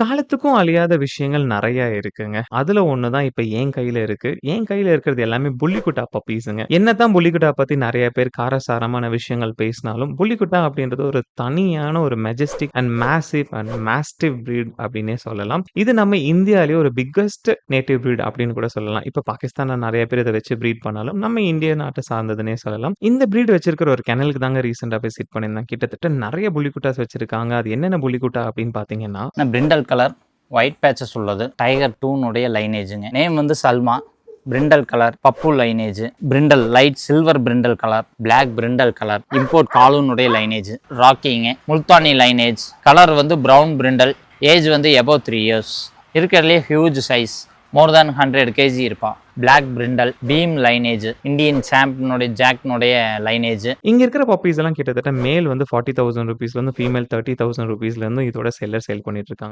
காலத்துக்கும் அழியாத விஷயங்கள் நெறைய இருக்குங்க. அதுல ஒண்ணு தான் இப்ப என் கையில இருக்கு. என் கையில இருக்கிறது எல்லாமே புள்ளிக்குட்டா பப்பீஸுங்க. என்னதான் புள்ளிக்குட்டா பத்தி நெறைய பேர் காரசாரமான விஷயங்கள் பேசினாலும், புள்ளிக்குட்டா அப்படின்றது ஒரு தனியான ஒரு majestic and massive and mastiff breed அப்படின்னே சொல்லலாம். இது நம்ம இந்தியாலயே ஒரு பிக்கஸ்ட் நேட்டிவ் ப்ரீட் அப்படின்னு கூட சொல்லலாம். இப்ப பாகிஸ்தான்ல நெறைய பேர் இத வச்சு ப்ரீட் பண்ணாலும், நம்ம இந்திய நாட்ட சார்ந்ததுன்னே சொல்லலாம். இந்த ப்ரீட் வச்சிருக்கிற ஒரு கென்னலுக்கு தாங்க ரீசென்ட்டா போய் விசிட் பண்ணியிருந்தேன். கிட்டத்தட்ட நெறைய புள்ளிக்குட்டாஸ் வச்சிருக்காங்க. அது என்னென்ன புள்ளிக்குட்டா அப்படின்னு பார்த்தீங்கன்னா, பிரிண்டல் கலர் ஒயிட் பேச்சஸ் உள்ளது. டைகர் 2 லைனேஜுங்க. நேம் வந்து Salma. Brindle colour Pappu lineage, brindle light silver brindle colour, black brindle colour, import காலூனுடைய லைனேஜ், ராக்கிங்க, முல்தானி லைனேஜ். கலர் வந்து ப்ரௌன் பிரிண்டல். ஏஜ் வந்து எபோவ் 3 இயர்ஸ். இருக்கிறதுலே huge size, more than 100 kg இருப்பான். Black brindle, Bheem lineage, Indian சாம்பினுடைய ஜாக்னுடைய லைனேஜ். இங்க இருக்கிற பப்பீஸ் எல்லாம் கிட்டத்தட்ட மேல் வந்து ₹40,000 ஃபீமேல் ₹30,000 இதோட செல்லர் சேல் பண்ணிட்டு இருக்காங்க.